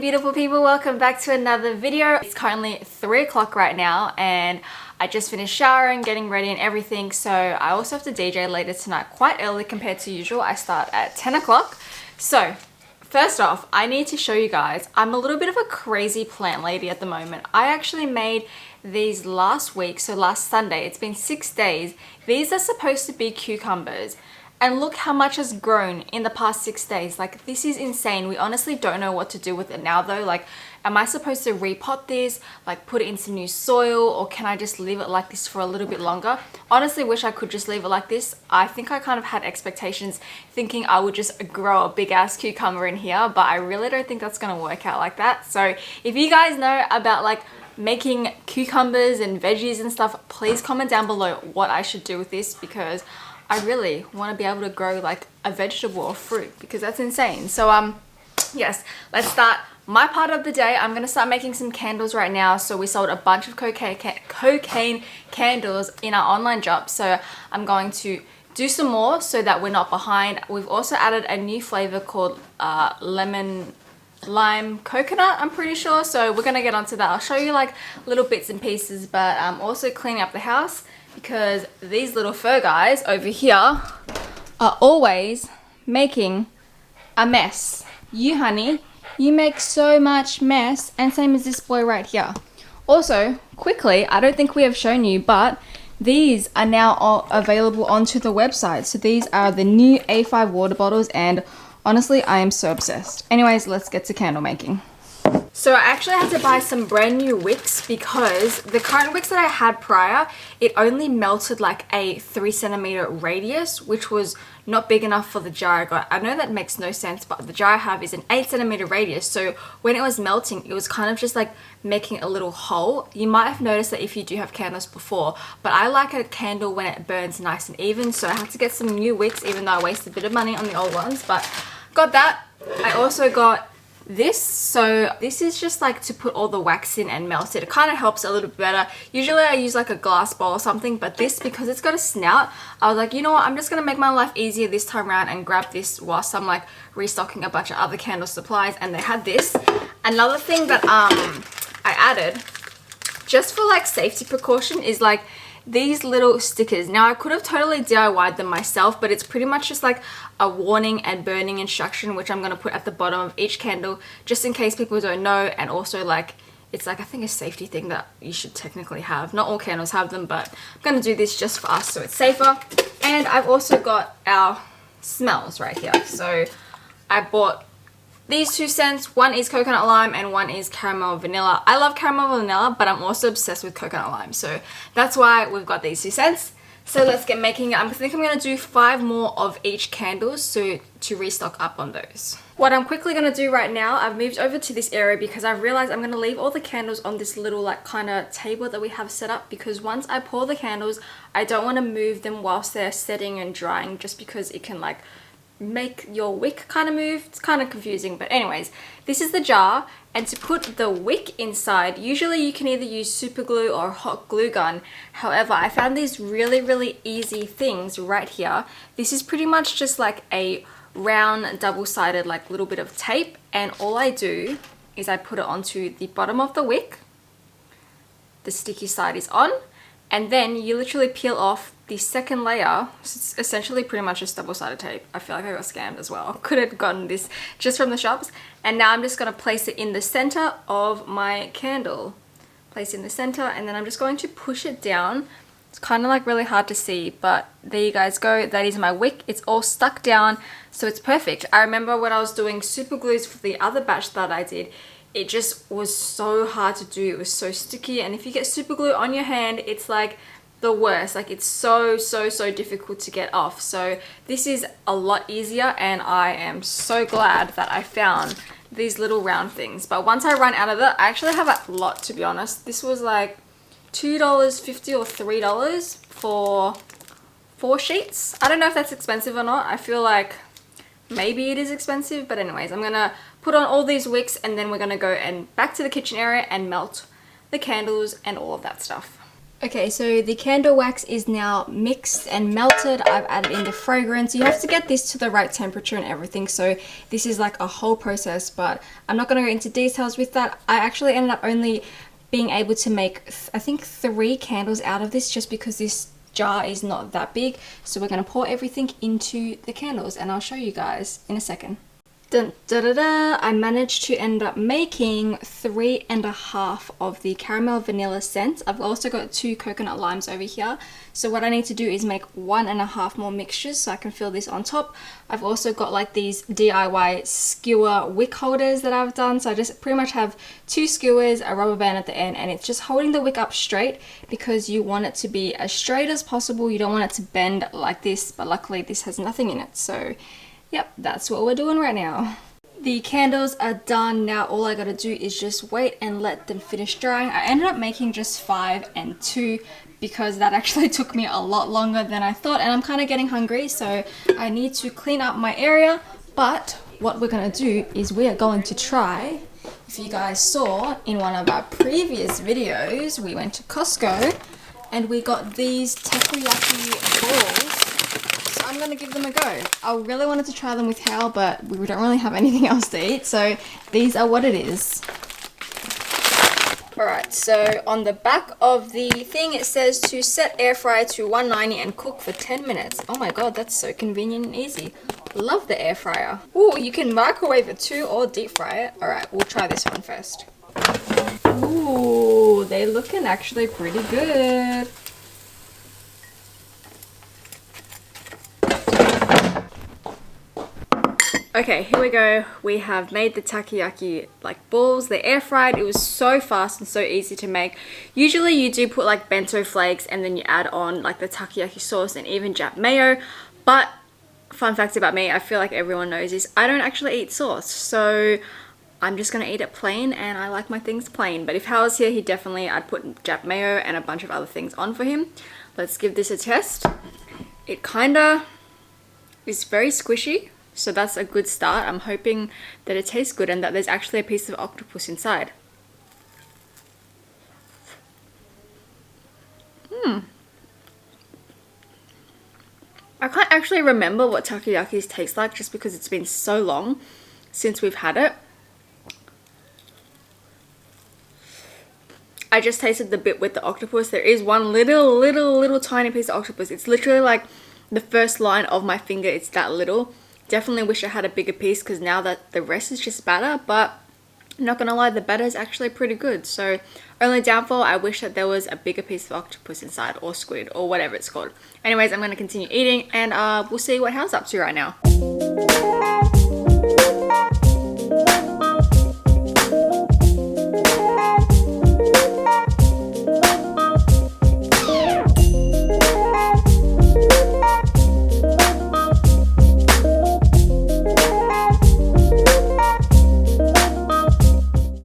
morning, beautiful people. Welcome back to another video. It's currently 3 o'clock right now and I just finished showering, getting ready and everything. So I also have to DJ later tonight quite early compared to usual. I start at 10 o'clock. So first off, I need to show you guys, I'm a little bit of a crazy plant lady at the moment. I actually made these last week, so last Sunday. It's been 6 days. These are supposed to be cucumbers. And look how much has grown in the past 6 days. Like, this is insane. We honestly don't know what to do with it now though. Like, am I supposed to repot this, like put it in some new soil, or can I just leave it like this for a little bit longer? Honestly, wish I could just leave it like this. I think I kind of had expectations thinking I would just grow a big ass cucumber in here, but I really don't think that's gonna work out like that. So if you guys know about like making cucumbers and veggies and stuff, please comment down below what I should do with this, because I really want to be able to grow like a vegetable or fruit, because that's insane. So yes, let's start my part of the day. I'm going to start making some candles right now. So we sold a bunch of cocaine candles in our online shop. So I'm going to do some more so that we're not behind. We've also added a new flavor called lemon lime coconut, I'm pretty sure. So we're going to get onto that. I'll show you like little bits and pieces, but I'm also cleaning up the house, because these little fur guys over here are always making a mess. You, honey, you make so much mess, and same as this boy right here. Also, quickly, I don't think we have shown you, but these are now all available onto the website. So these are the new A5 water bottles, and honestly, I am so obsessed. Anyways, let's get to candle making. So I actually had to buy some brand new wicks, because the current wicks that I had prior, it only melted like a 3 centimeter radius, which was not big enough for the jar I got. I know that makes no sense, but the jar I have is an 8 centimeter radius. So when it was melting, it was kind of just like making a little hole. You might have noticed that if you do have candles before, but I like a candle when it burns nice and even. So I had to get some new wicks, even though I wasted a bit of money on the old ones, but got that. I also got this. So this is just like to put all the wax in and melt it. It kind of helps a little bit better. Usually I use like a glass bowl or something, but this, because it's got a snout, I was like, you know what, I'm just gonna make my life easier this time around and grab this whilst I'm like restocking a bunch of other candle supplies. And they had this. Another thing that I added just for like safety precaution is like these little stickers. Now I could have totally DIY'd them myself, but it's pretty much just like a warning and burning instruction, which I'm going to put at the bottom of each candle just in case people don't know. And also like, it's like, I think a safety thing that you should technically have. Not all candles have them, but I'm going to do this just for us so it's safer. And I've also got our smells right here. So I bought these 2 scents. One is coconut lime and one is caramel vanilla. I love caramel vanilla, but I'm also obsessed with coconut lime. So that's why we've got these 2 scents. So let's get making it. I think I'm going to do 5 more of each candle, so to restock up on those. What I'm quickly going to do right now, I've moved over to this area because I've realized I'm going to leave all the candles on this little like kind of table that we have set up, because once I pour the candles, I don't want to move them whilst they're setting and drying, just because it can like make your wick kind of move. It's kind of confusing, but anyways, this is the jar. And to put the wick inside, usually you can either use super glue or hot glue gun. However, I found these really easy things right here. This is pretty much just like a round double-sided like little bit of tape, and all I do is I put it onto the bottom of the wick. The sticky side is on, and then you literally peel off the second layer. It's essentially pretty much just double-sided tape. I feel like I got scammed as well. Could have gotten this just from the shops. And now I'm just going to place it in the center of my candle. Place it in the center, and then I'm just going to push it down. It's kind of like really hard to see, but there you guys go. That is my wick. It's all stuck down, so it's perfect. I remember when I was doing super glues for the other batch that I did, it just was so hard to do. It was so sticky, and if you get super glue on your hand, it's like the worst. Like, it's so difficult to get off. So this is a lot easier, and I am so glad that I found these little round things. But once I run out of it, I actually have a lot, to be honest. This was like $2.50 or $3 for 4 sheets. I don't know if that's expensive or not. I feel like maybe it is expensive, but anyways, I'm gonna put on all these wicks, and then we're gonna go and back to the kitchen area and melt the candles and all of that stuff. Okay, so the candle wax is now mixed and melted. I've added in the fragrance. You have to get this to the right temperature and everything, so this is like a whole process, but I'm not going to go into details with that. I actually ended up only being able to make, I think, 3 candles out of this just because this jar is not that big. So we're going to pour everything into the candles and I'll show you guys in a second. Dun, da, da, da. I managed to end up making 3.5 of the caramel vanilla scent. I've also got 2 coconut limes over here. So what I need to do is make 1.5 more mixtures so I can fill this on top. I've also got like these DIY skewer wick holders that I've done. So I just pretty much have 2 skewers, a rubber band at the end, and it's just holding the wick up straight because you want it to be as straight as possible. You don't want it to bend like this, but luckily this has nothing in it. So yep, that's what we're doing right now. The candles are done. Now all I gotta do is just wait and let them finish drying. I ended up making just 5 and 2 because that actually took me a lot longer than I thought, and I'm kind of getting hungry, so I need to clean up my area. But what we're gonna do is we are going to try, if you guys saw in one of our previous videos, we went to Costco and we got these takoyaki balls. I'm gonna give them a go. I really wanted to try them with Hao, but we don't really have anything else to eat, so these are what it is. Alright, so on the back of the thing it says to set air fry to 190 and cook for 10 minutes. Oh my god, that's so convenient and easy. Love the air fryer. Ooh, you can microwave it too or deep fry it. Alright, we'll try this one first. Ooh, they're looking actually pretty good. Okay, here we go. We have made the takoyaki like balls. They're air fried. It was so fast and so easy to make. Usually you do put like bento flakes and then you add on like the takoyaki sauce and even Jap mayo. But fun fact about me, I feel like everyone knows this, I don't actually eat sauce. So I'm just gonna eat it plain, and I like my things plain. But if Hal was here, I'd put Jap mayo and a bunch of other things on for him. Let's give this a test. It kinda is very squishy. So that's a good start. I'm hoping that it tastes good and that there's actually a piece of octopus inside. I can't actually remember what takoyakis taste like just because it's been so long since we've had it. I just tasted the bit with the octopus. There is one little tiny piece of octopus. It's literally like the first line of my finger. It's that little. Definitely wish I had a bigger piece because now that the rest is just batter, but I'm not gonna lie, the batter is actually pretty good. So only downfall, I wish that there was a bigger piece of octopus inside, or squid, or whatever it's called. Anyways, I'm gonna continue eating and we'll see what Hal's up to right now.